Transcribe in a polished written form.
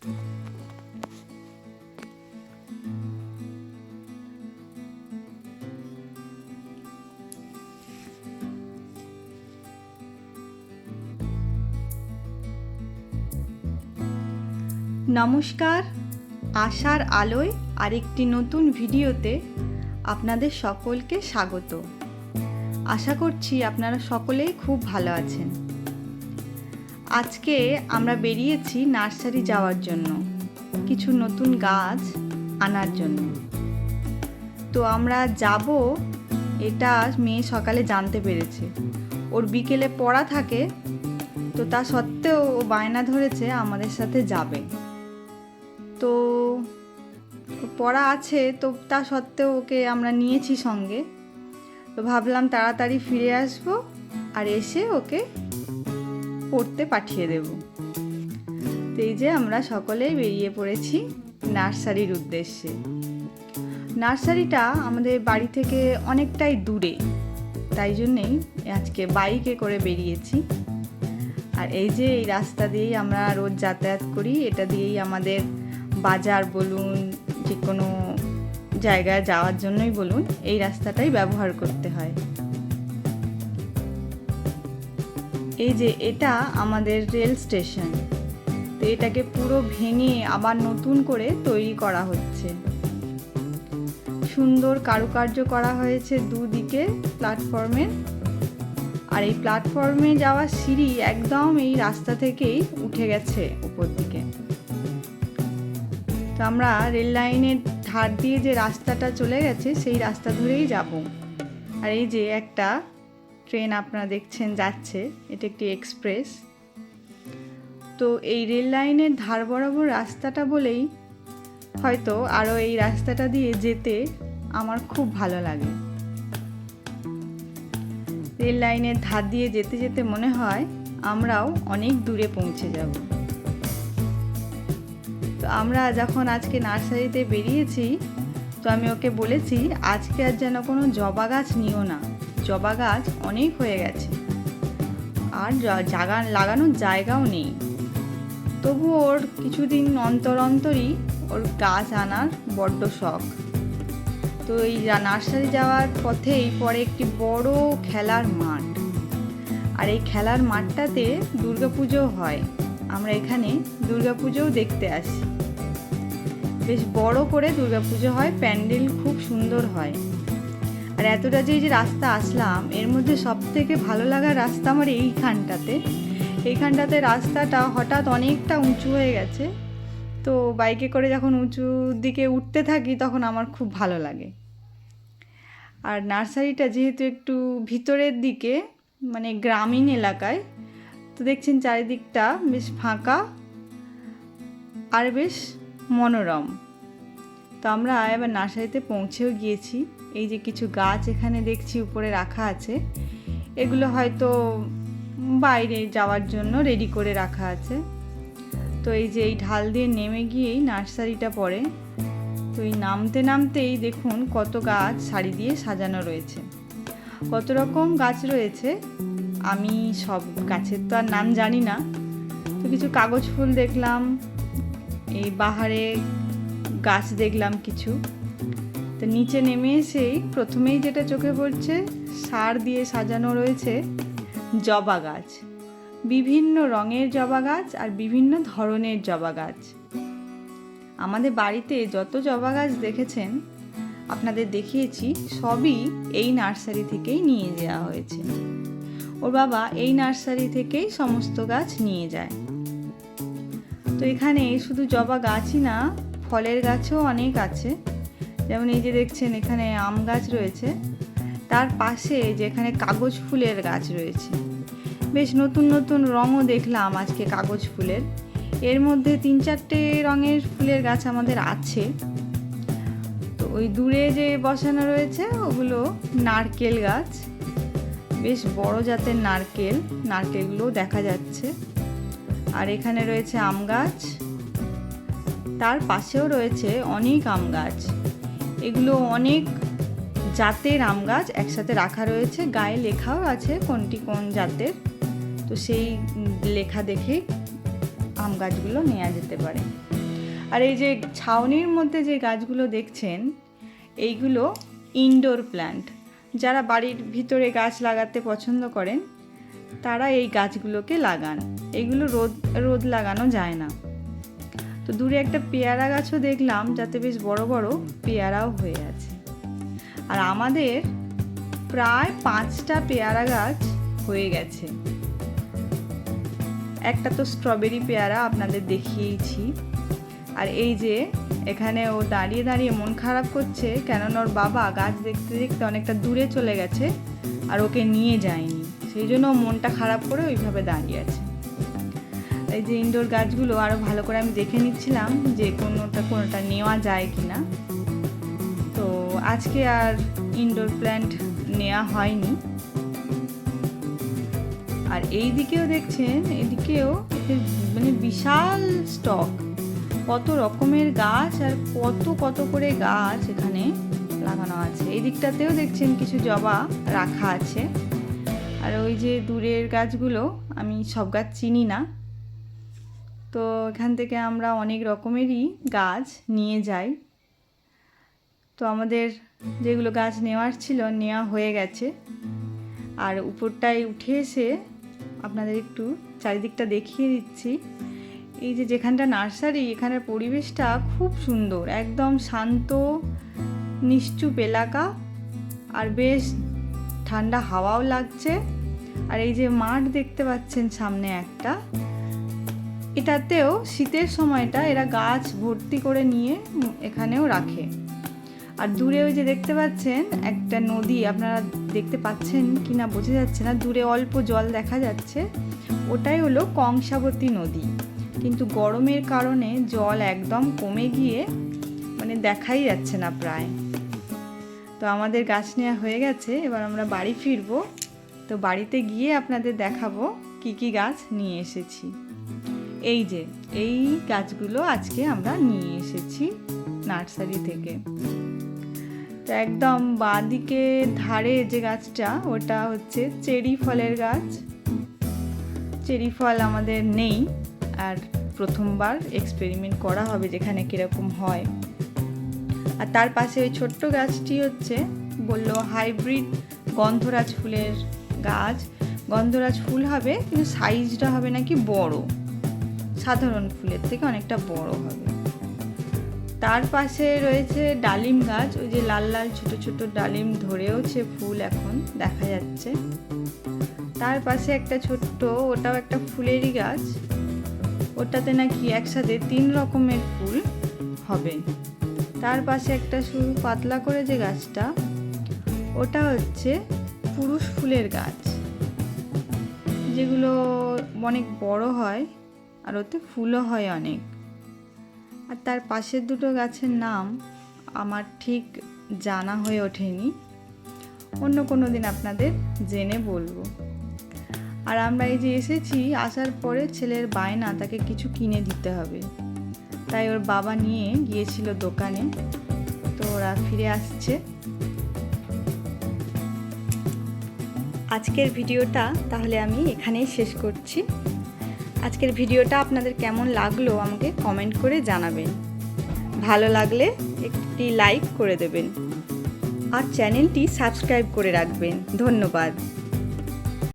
নমস্কার, আশার আলোয় আরেকটি নতুন ভিডিওতে আপনাদের সকলকে স্বাগত। আশা করছি আপনারা সকলেই খুব ভালো আছেন। আজকে আমরা বেরিয়েছি নার্সারি যাওয়ার জন্য, কিছু নতুন গাছ আনার জন্য। তো আমরা যাব, এটা মেয়ে সকালে জানতে পেরেছে। ওর বিকেলে পড়া থাকে, তো তা সত্ত্বেও ও বায়না ধরেছে আমাদের সাথে যাবে। তো পড়া আছে, তো তা সত্ত্বেও ওকে আমরা নিয়েছি সঙ্গে। তো ভাবলাম তাড়াতাড়ি ফিরে আসব আর এসে ওকে পড়তে পাঠিয়ে দেব। তো এই যে আমরা সকলেই বেরিয়ে পড়েছি নার্সারির উদ্দেশ্যে। নার্সারিটা আমাদের বাড়ি থেকে অনেকটাই দূরে, তাই জন্যেই আজকে বাইকে করে বেরিয়েছি। আর এই যে এই রাস্তা দিয়েই আমরা রোজ যাতায়াত করি, এটা দিয়েই আমাদের বাজার বলুন, যে কোনো জায়গায় যাওয়ার জন্যই বলুন, এই রাস্তাটাই ব্যবহার করতে হয়। এই যে এটা আমাদের রেল স্টেশন, তো এটাকে পুরো ভেঙে আবার নতুন করে তৈরি করা হচ্ছে। সুন্দর কারুকার্য করা হয়েছে দুদিকে প্ল্যাটফর্মের। আর এই প্ল্যাটফর্মে যাওয়ার সিঁড়ি একদম এই রাস্তা থেকেই উঠে গেছে উপর দিকে। তো আমরা রেল লাইনের ধার দিয়ে যে রাস্তাটা চলে গেছে সেই রাস্তা ধরেই যাব। আর এই যে একটা ট্রেন আপনারা দেখছেন যাচ্ছে, এটা একটি এক্সপ্রেস। তো এই রেল লাইনের ধার বরাবর রাস্তাটা বলেই হয়তো আরও এই রাস্তাটা দিয়ে যেতে আমার খুব ভালো লাগে। রেল লাইনের ধার দিয়ে যেতে যেতে মনে হয় আমরাও অনেক দূরে পৌঁছে যাব। তো আমরা যখন আজকে নার্সারিতে বেরিয়েছি, তো আমি ওকে বলেছি আজকে আর যেন কোনো জবা গাছ নিও না, জবা গাছ অনেক হয়ে গেছে আর লাগানোর জায়গাও নেই। তবু ওর কিছুদিন অন্তর অন্তরই ওর গাছ আনার বড্ড শখ। তো এই নার্সারি যাওয়ার পথেই পরে একটি বড় খেলার মাঠ, আর এই খেলার মাঠটাতে দুর্গাপুজো হয়। আমরা এখানে দুর্গাপুজোও দেখতে আসি, বেশ বড় করে দুর্গাপুজো হয়, প্যান্ডেল খুব সুন্দর হয়। আর এতটা যে রাস্তা আসলাম, এর মধ্যে সব থেকে ভালো লাগার রাস্তা আমার এইখানটাতে রাস্তাটা হঠাৎ অনেকটা উঁচু হয়ে গেছে। তো বাইকে করে যখন উঁচু দিকে উঠতে থাকি তখন আমার খুব ভালো লাগে। আর নার্সারিটা যেহেতু একটু ভিতরের দিকে, মানে গ্রামীণ এলাকায়, তো দেখছেন চারিদিকটা বেশ ফাঁকা আর বেশ মনোরম। তো আমরা এবার নার্সারিতে পৌঁছেও গিয়েছি। এই যে কিছু গাছ এখানে দেখছি উপরে রাখা আছে, এগুলো হয়তো বাইরে যাওয়ার জন্য রেডি করে রাখা আছে। তো এই যে এই ঢাল দিয়ে নেমে গিয়েই নার্সারিটা পড়ে। তো এই নামতে নামতেই দেখুন কত গাছ সারি দিয়ে সাজানো রয়েছে, কত রকম গাছ রয়েছে। আমি সব গাছের তো আর নাম জানি না। তো কিছু কাগজ ফুল দেখলাম, এই বাহারে গাছ দেখলাম কিছু। তো নিচে নেমে এসেই প্রথমেই যেটা চোখে পড়ছে, সার দিয়ে সাজানো রয়েছে জবা গাছ, বিভিন্ন রঙের জবা গাছ আর বিভিন্ন ধরনের জবা গাছ। আমাদের বাড়িতে যত জবা গাছ দেখেছেন, আপনাদের দেখিয়েছি, সবই এই নার্সারি থেকেই নিয়ে যাওয়া হয়েছে। ওর বাবা এই নার্সারি থেকেই সমস্ত গাছ নিয়ে যায়। তো এখানে শুধু জবা গাছই না, ফলের গাছও অনেক আছে। যেমন এই যে দেখছেন এখানে আম গাছ রয়েছে, তার পাশে যেখানে কাগজ ফুলের গাছ রয়েছে। বেশ নতুন নতুন রঙও দেখলাম আজকে কাগজ ফুলের। এর মধ্যে 3-4টে রঙের ফুলের গাছ আমাদের আছে। তো ওই দূরে যে বসানো রয়েছে ওগুলো নারকেল গাছ, বেশ বড় জাতের নারকেলগুলো দেখা যাচ্ছে। আর এখানে রয়েছে আম গাছ, তার পাশেও রয়েছে অনেক আম গাছ। এগুলো অনেক জাতের আম গাছ একসাথে রাখা রয়েছে, গায়ে লেখাও আছে কোনটি কোন জাতের। তো সেই লেখা দেখে আম গাছগুলো নেওয়া যেতে পারে। আর এই যে ছাউনির মধ্যে যে গাছগুলো দেখছেন এইগুলো ইনডোর প্ল্যান্ট। যারা বাড়ির ভিতরে গাছ লাগাতে পছন্দ করেন তারা এই গাছগুলোকে লাগান। এইগুলো রোদ লাগানো যায় না। তো দূরে একটা পেয়ারা গাছও দেখলাম, যাতে বেশ বড় বড় পেয়ারাও হয়ে আছে। আর আমাদের প্রায় 5টা পেয়ারা গাছ হয়ে গেছে। একটা তো স্ট্রবেরি পেয়ারা আপনাদের দেখিয়েছি। আর এই যে এখানে ও দাঁড়িয়ে দাঁড়িয়ে মন খারাপ করছে, কেননা ওর বাবা গাছ দেখতে দেখতে অনেকটা দূরে চলে গেছে আর ওকে নিয়ে যায়নি, সেই জন্য মনটা খারাপ করে ওইভাবে দাঁড়িয়ে আছে। এই যে ইনডোর গাছগুলো আরও ভালো করে আমি দেখে নিচ্ছিলাম যে কোনোটা নেওয়া যায় কি না। তো আজকে আর ইনডোর প্ল্যান্ট নেওয়া হয়নি। আর এই দিকেও দেখছেন, এদিকেও মানে বিশাল স্টক, কত রকমের গাছ আর কত করে গাছ এখানে লাগানো আছে। এই দিকটাতেও দেখছেন কিছু জবা রাখা আছে। আর ওই যে দূরের গাছগুলো আমি সব গাছ চিনি না, তো এখান থেকে আমরা অনেক রকমেরই গাছ নিয়ে যাই। তো আমাদের যেগুলো গাছ নেওয়ার ছিল নেওয়া হয়ে গেছে। আর উপরটায় উঠে এসে আপনাদের একটু চারিদিকটা দেখিয়ে দিচ্ছি। এই যে যেখানটা নার্সারি, এখানের পরিবেশটা খুব সুন্দর, একদম শান্ত নিশ্চুপ এলাকা, আর বেশ ঠান্ডা হাওয়াও লাগছে। আর এই যে মাঠ দেখতে পাচ্ছেন সামনে একটা, এটাতেও শীতের সময়টা এরা গাছ ভর্তি করে নিয়ে এখানেও রাখে। আর দূরে ওই যে দেখতে পাচ্ছেন একটা নদী, আপনারা দেখতে পাচ্ছেন কি না বোঝা যাচ্ছে না, দূরে অল্প জল দেখা যাচ্ছে, ওটাই হলো কংসাবতী নদী। কিন্তু গরমের কারণে জল একদম কমে গিয়ে মানে দেখাই যাচ্ছে না প্রায়। তো আমাদের গাছ নেওয়া হয়ে গেছে, এবার আমরা বাড়ি ফিরবো। তো বাড়িতে গিয়ে আপনাদের দেখাবো কি কি গাছ নিয়ে এসেছি। এই যে এই গাছগুলো আজকে আমরা নিয়ে এসেছি নার্সারি থেকে। তো একদম বাঁদিকে ধারে যে গাছটা, ওটা হচ্ছে চেরি ফলের গাছ। চেরি ফল আমাদের নেই, আর প্রথমবার এক্সপেরিমেন্ট করা হবে যেখানে কীরকম হয়। আর তার পাশে ওই ছোট্ট গাছটি হচ্ছে বললো হাইব্রিড গন্ধরাজ ফুলের গাছ। গন্ধরাজ ফুল হবে, কিন্তু সাইজটা হবে নাকি বড়, সাধারণ ফুলের থেকে অনেকটা বড় হবে। তার পাশে রয়েছে ডালিম গাছ, ওই যে লাল লাল ছোট ছোট ডালিম ধরেওছে ফুল এখন দেখা যাচ্ছে। তার পাশে একটা ছোট্ট, ওটাও একটা ফুলেরই গাছ, ওটাতে নাকি একসাথে 3 রকমের ফুল হবে। তার পাশে একটা শুধু পাতলা করে যে গাছটা, ওটা হচ্ছে পুরুষ ফুলের গাছ, যেগুলো অনেক বড় হয় আর ওতে ফুলও হয় অনেক। আর তার পাশের দুটো গাছের নাম আমার ঠিক জানা হয়ে ওঠেনি, অন্য কোনো দিন আপনাদের জেনে বলবো। আর আমরা এই যে এসেছি, আসার পরে ছেলের বায়না তাকে কিছু কিনে দিতে হবে, তাই ওর বাবা নিয়ে গিয়েছিল দোকানে। তো ওরা ফিরে আসছে। আজকের ভিডিওটা তাহলে আমি এখানেই শেষ করছি। আজকের ভিডিওটা আপনাদের কেমন লাগলো আমাকে কমেন্ট করে জানাবেন। ভালো লাগলে একটি লাইক করে দেবেন আর চ্যানেলটি সাবস্ক্রাইব করে রাখবেন। ধন্যবাদ।